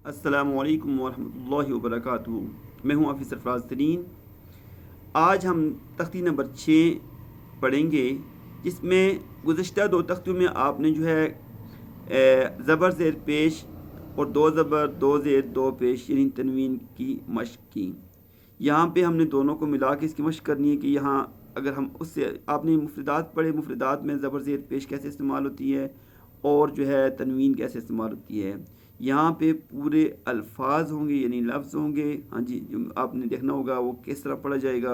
السلام علیکم ورحمۃ اللہ وبرکاتہ۔ میں ہوں حافظ سرفراز ترین۔ آج ہم تختی نمبر 6 پڑھیں گے، جس میں گزشتہ 2 تختیوں میں آپ نے جو ہے زبر زیر پیش اور 2 زبر 2 زیر 2 پیش یعنی تنوین کی مشق کی۔ یہاں پہ ہم نے دونوں کو ملا کے اس کی مشق کرنی ہے کہ یہاں اگر ہم اس سے آپ نے مفردات پڑھے، مفردات میں زبر زیر پیش کیسے استعمال ہوتی ہے اور جو ہے تنوین کیسے استعمال ہوتی ہے۔ یہاں پہ پورے الفاظ ہوں گے یعنی لفظ ہوں گے، ہاں جی، جو آپ نے دیکھنا ہوگا وہ کس طرح پڑھا جائے گا۔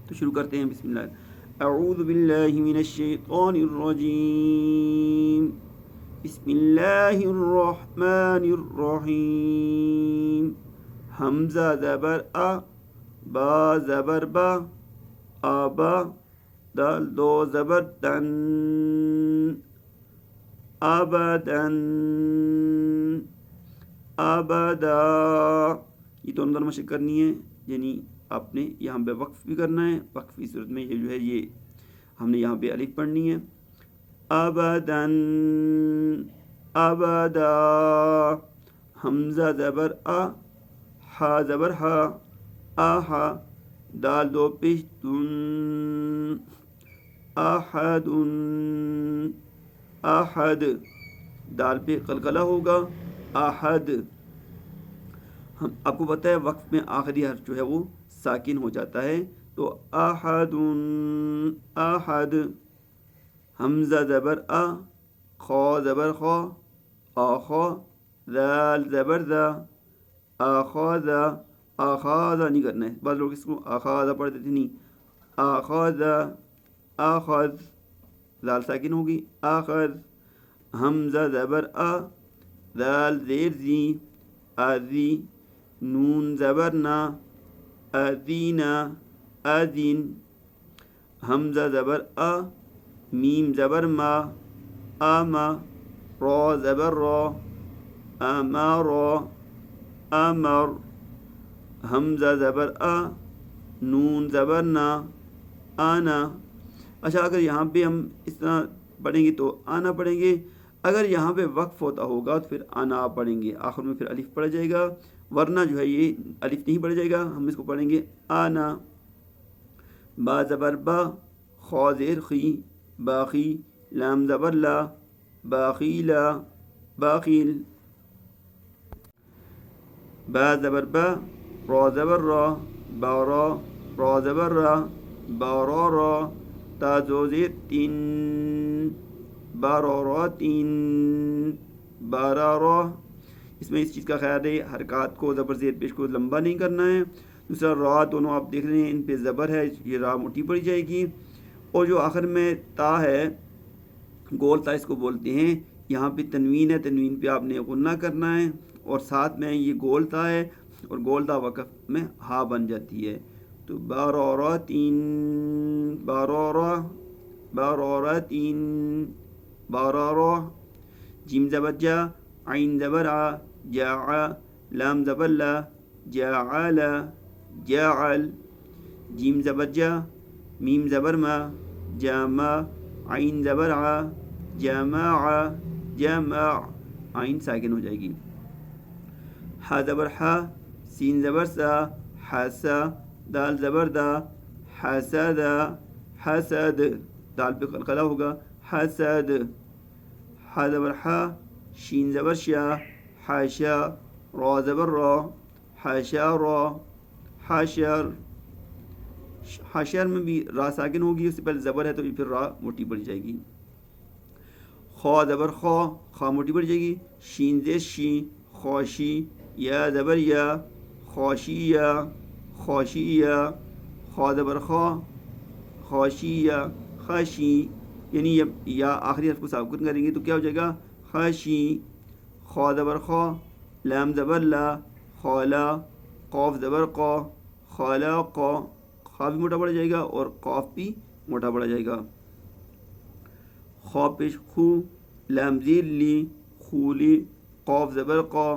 تو شروع کرتے ہیں، بسم اللہ۔ اعوذ باللہ من الشیطان الرجیم، بسم اللہ الرحمن الرحیم۔ حمزہ زبر آ، با زبر با، آبا، دال 2 زبر دن، ابدن، ابدا۔ یہ دونوں مشق کرنی ہے، یعنی آپ نے یہاں پہ وقف بھی کرنا ہے۔ وقف کی صورت میں یہ جو ہے یہ ہم نے یہاں پہ الف پڑھنی ہے۔ ابدن، ابدا۔ حمزہ زبر آ، ہا زبر ہا، آہا، دال 2 پیش دن، احدن، احد، دال پہ قلقلہ ہوگا، احد۔ ہم آپ کو پتہ ہے وقف میں آخری حرف جو ہے وہ ساکن ہو جاتا ہے، تو احد، احد۔ حمزہ زبر آ، خا زبر خا، آخا، ذال زبر ذا، آخاذا، آخاذا نہیں کرنا ہے، بعض لوگ اس کو آخاذا پڑھ دیتے، نہیں، آخاذا، آخذ، ذال ساکن ہوگی، آخذ۔ حمزہ زبر آ، ذال زیر زی، آذی، نون زبر نا، آذینا، آذین۔ حمزہ زبر آ، میم زبر ما، آما، را زبر را، آمارا، آمر۔ حمزہ زبر آ، نون زبر نا، آنا۔ اچھا، اگر یہاں پہ ہم اس طرح پڑھیں گے تو آنا پڑھیں گے، اگر یہاں پہ وقف ہوتا ہوگا تو پھر آنا پڑھیں گے، آخر میں پھر الف پڑھا جائے گا، ورنہ جو ہے یہ الف نہیں پڑھا جائے گا، ہم اس کو پڑھیں گے آنا۔ با زبر با، خا زیر خی، باخی، لام زبر لا، باخیلا، باخیل۔ با زبر با، را زبر را، بارا، را زبر را، بارارا، تا 2 زیر 3، باراراتین، بارارا۔ اس میں اس چیز کا خیال ہے حرکات کو زبر زیر پیش کو لمبا نہیں کرنا ہے۔ دوسرا را، دونوں آپ دیکھ رہے ہیں ان پہ زبر ہے، یہ را موٹی پڑی جائے گی، اور جو آخر میں تا ہے، گول تا اس کو بولتے ہیں، یہاں پہ تنوین ہے، تنوین پہ آپ نے غنہ کرنا ہے، اور ساتھ میں یہ گول تا ہے، اور گول تا وقف میں ہا بن جاتی ہے، تو باراراتین، بارارا، باراراتین، بارارا۔ جیم زبر جا، عین زبر آ، جاع، لام زبر لا، جاعل، جاعل۔ جیم زبر جا، میم زبر ما، جامع، عین زبر آ، جامع، جامع، عین ساکن ہو جائے گی۔ ہا زبر ہا، سین زبر سا، حسا، دال زبر دا، حسد، حسد، دال پہ قلقلہ ہوگا، حسد۔ ہا زبر ہا، شین زبر شا، حاشا، را زبر را، حاشارا، حاشر۔ حاشر میں بھی را ساکن ہوگی، اس سے پہلے زبر ہے تو پھر را موٹی پڑ جائے گی۔ خا زبر خا، خا موٹی پڑ جائے گی، شین زیر شی، خوشی، یا زبر یا، خوشیہ، خوشیہ۔ خا زبر خا، خوشیہ، خشی، یعنی یا آخری حرف کو ساکن کریں گے تو کیا ہو جائے گا، خشی۔ خا زبر خا، لام زبر لا، خولا، قاف زبر قا، خلاقا، خا بھی موٹا پڑا جائے گا اور قاف بھی موٹا پڑا جائے گا۔ خا پیش خو، لام زیر لی، خولی، قاف زبر قا،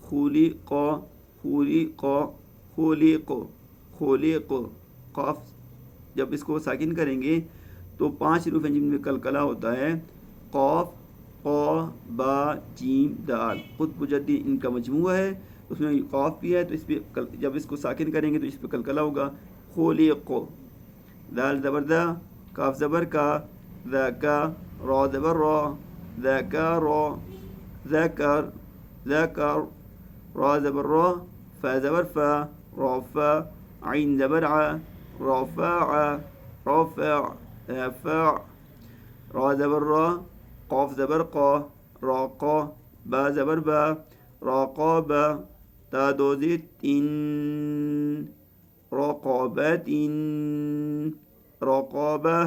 خولی قا، خولی قا، خولی قو، خولی قو۔ قاف جب اس کو ساکن کریں گے تو 5 حروف ہیں جن میں قلقلہ ہوتا ہے، قاف، قا با جیم دال، خود مجدی ان کا مجموعہ ہے، اس میں قاف بھی ہے تو اس پہ جب اس کو ساکن کریں گے تو اس پہ قلقلہ ہوگا. خلق، دال زبر دا، کاف زبر کا، ذکا، را زبر را، ذکر، ذکر، ذکر، را زبر را، فا زبر فا، رافع، عین زبر ع، رافع، رافع، رافع، را زبر را، قاف زبر قا، راقا، با زبر با، راقابا، تا دو زیر تین، رقابت، رقابہ.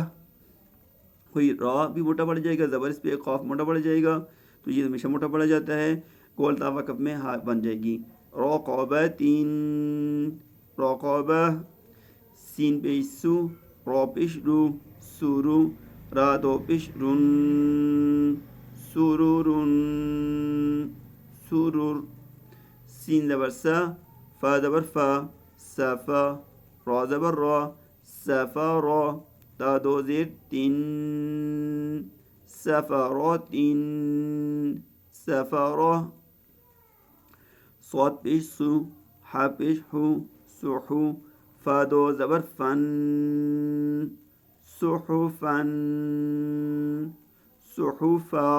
کوئی را بھی موٹا پڑ جائے گا، زبر اس پہ قاف موٹا پڑ جائے گا تو یہ ہمیشہ موٹا پڑا جاتا ہے. گول تا وقف میں ہا بن جائے گی. رقابت، رقابہ، سین پیش سو، را پیش رو، سورو، را دو پیش رن، سرورن، سرور، سین زبر سا، فا زبر فا، صفا، را زبر را، سفارا، تا دو زیر تین، سفارات، سفارہ، صاد پیش سو، حا پیش حو، سحو، فا دو زبر فن، صحفن، صحفا.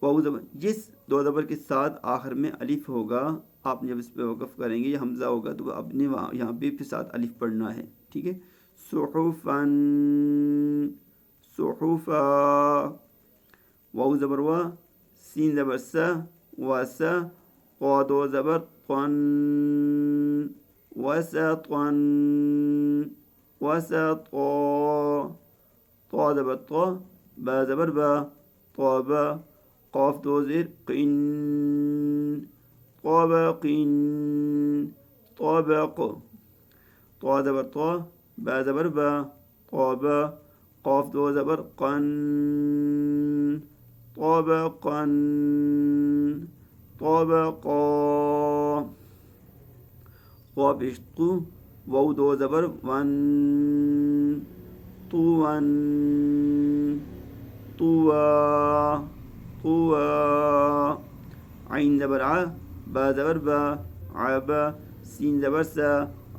واو زبر، جس دو زبر کے ساتھ آخر میں الف ہوگا آپ نے جب اس پہ وقف کریں گے، یہ حمزہ ہوگا تو آپ نے یہاں پہ پھر ساتھ الف پڑھنا ہے. ٹھیک ہے. صحفن، صحفا. واو زبر وا، سین زبر سا، واسا، قا دو زبر قن، وسطن، وسطا، طا زبر طا، با زبر با، طابا، قاف دو زیر قن، طابق، طابق، طا زبر طا، با زبر با، طابا، قاف دو زبر قن، طابقا، طابقا. قاف پیش قو، واو دو زبر ون، طوون، طوا، طوا. عین زبر ع، با زبر با، عبا، سین زبر سا،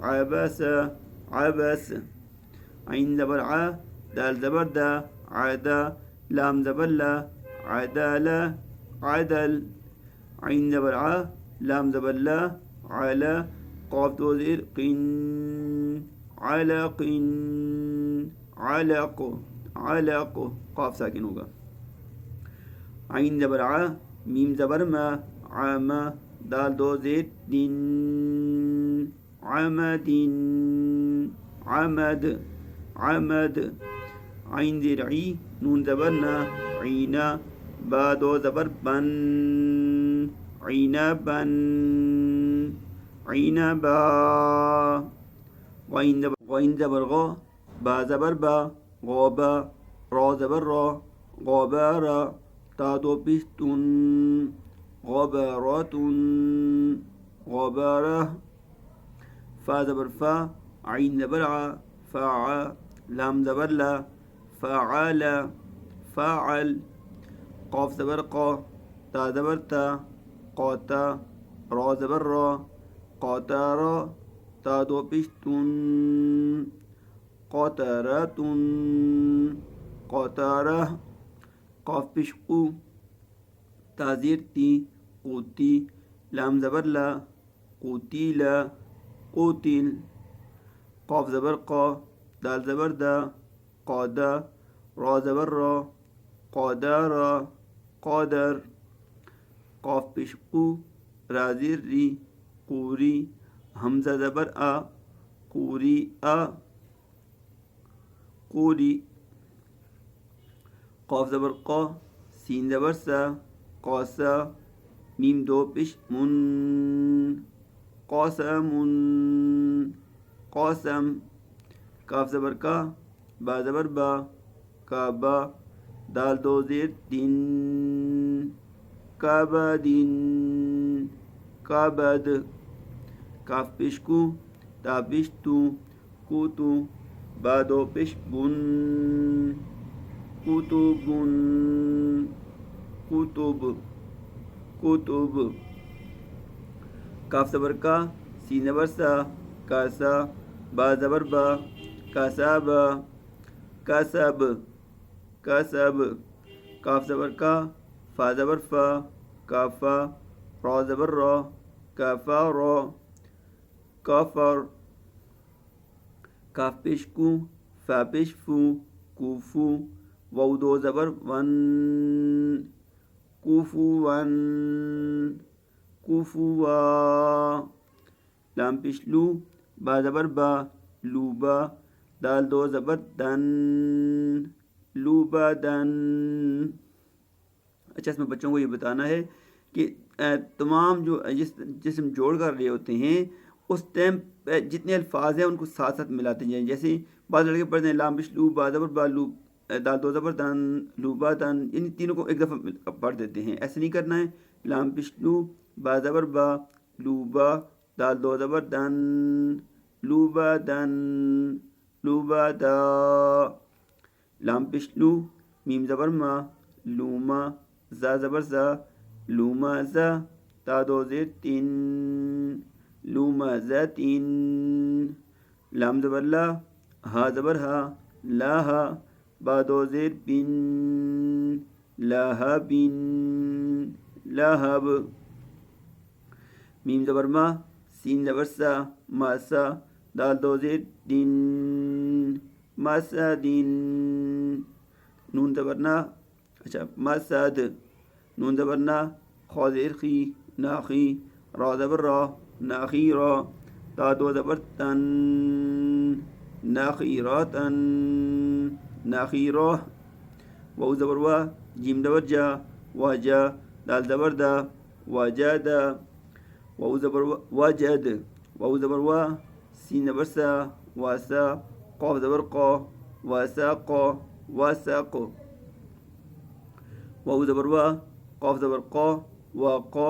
عبس، عبس. عین زبر ع، دال زبر دا، عدا، لام زبر لا، عدل، عدل. عین زبر ع، لام زبر لا، علا، قاف دو زیر قن، علق، علق، علق، قاف ساکن ہوگا. عین زبر ع، میم زبر ما، عاما، دال دو زیر دن، عمد، عمد، عمد. عین زیر عی، نون زبر نا، عینا، با دو زبر بن، عنبا، عنبا. غین زبر غا، با زبر با، غابا، را زبر را، غبارا، تا دو پیش تن، غبارات، غبارہ. فا زبر فا، عین زبر ع، فاع، لام زبر لا، فعل، فاعل. قاف زبر قا، تا زبر تا، قاتا، را زبر را، قاتارا، تا دو پیش تن، قاتراتن، قاتارہ. قاف پیش قو، تا زیر تی، قوتی، لام زبر لا، قوتیلا، قوتل. قاف زبر قا، دال زبر دا، قادا، را زبر را، قادارا، قادر. قاف پیش قو، را زیر ری، قوری، حمزہ زبر آ، قوری آ، قوری. قاف زبر قا، سین زبر سا، قاسا، میم دو پیش من، قاسم، قاسم. کاف زبر کا، با زبر با، کعبہ، دال دو زیر دن، کعبدن، کعبد. کاف پیش کو، تا پیش تو، کوتو، با دو پیش بن، کتب کتب کتب کاف زبر کا، سین زبر سا، کاسا، با زبر با، کاسب کسب کسب، کاف زبر کا، فا زبر فا، کافا، را زبر را، کافر کافر، کاف پیش کو، فا پیش فو، کوفو، واو دو زبر ون، کوفون کوفوا، لام پیش لو، با زبر با، لوبا، دال دو زبر دن، لوبا دن۔ اچھا، اس میں بچوں کو یہ بتانا ہے کہ تمام جو جسم جوڑ کر رہے ہوتے ہیں اس ٹائم جتنے الفاظ ہیں ان کو ساتھ ساتھ ملاتے جائیں. جیسے بعض لڑکے پڑھتے ہیں لام بش لو با زبر با لو دال دو زبر دن لوبا دن، ان تینوں کو ایک دفعہ پڑھ دیتے ہیں. ایسے نہیں کرنا ہے. لام بش لو با زبر با لوبا دال دو زبر دن لوبا دن لوبا دا. لام پش لو میم زبر ما لوما زا زبر زا لوما زا تا دو زیر تین لوما زا تین. لام زبر لا ہا زبر ہا لا ہا با دو زیر بن لاہا بن لاہب. میم زبر ما سین زبر سا ماسا دال دو زیر دن ماسا دن. نون زبر نا اچھا ماسد نون زبر نا خا زیر خی ناخی را زبر را ناخی را تا دو زبر تن ناخی را تن ناخی را. واو زبر وا جیم زبر جا واجا دال زبر دا واجادا. واو زبر واجد واو زبر وا سین زبر سا واسا قاف زبر قا واساق واساق. واو زبر وا قاف زبر قا واقا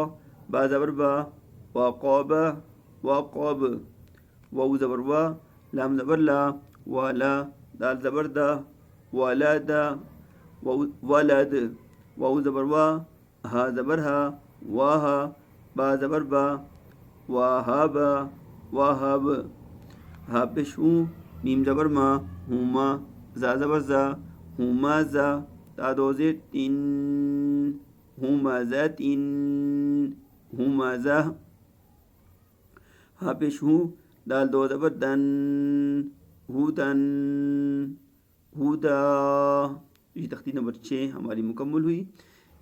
با زبر با واقابا واقاب. واو زبر وا لام زبر لا والا دال زبر دا والادا ولد. واو زبر وا ہا زبر ہا واہا با زبر با واہابا واہب. ہا پیش ہوں میم زبر ما ہوما زا زبر زا ہوما زا تا دو زیر تین ہوما زا تین ہوما زا. ہا پیش ہوں دال دو زبر دن ہودن ہودا. یہ تختی نمبر 6 ہماری مکمل ہوئی.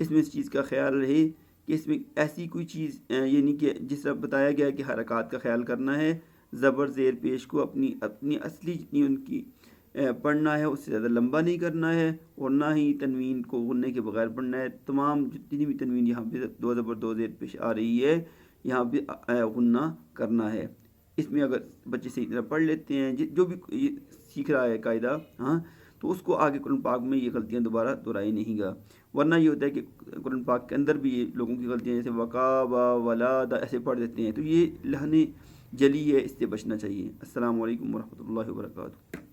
اس میں اس چیز کا خیال رہے کہ اس میں ایسی کوئی چیز یعنی کہ جس طرح بتایا گیا کہ حرکات کا خیال کرنا ہے. زبر زیر پیش کو اپنی اصلی جتنی ان کی پڑھنا ہے اس سے زیادہ لمبا نہیں کرنا ہے اور نہ ہی تنوین کو غننے کے بغیر پڑھنا ہے. تمام جتنی بھی تنوین یہاں پہ دو زبر دو زیر پیش آ رہی ہے یہاں پہ غنہ کرنا ہے. اس میں اگر بچے صحیح طرح پڑھ لیتے ہیں جو بھی سیکھ رہا ہے قاعدہ ہاں تو اس کو آگے قرآن پاک میں یہ غلطیاں دوبارہ دہرائی نہیں گا. ورنہ یہ ہوتا ہے کہ قرآن پاک کے اندر بھی یہ لوگوں کی غلطیاں جیسے وقا با ولادا ایسے پڑھ دیتے ہیں تو یہ لہن جلی ہے، اس سے بچنا چاہیے. السلام علیکم ورحمۃ اللہ وبرکاتہ.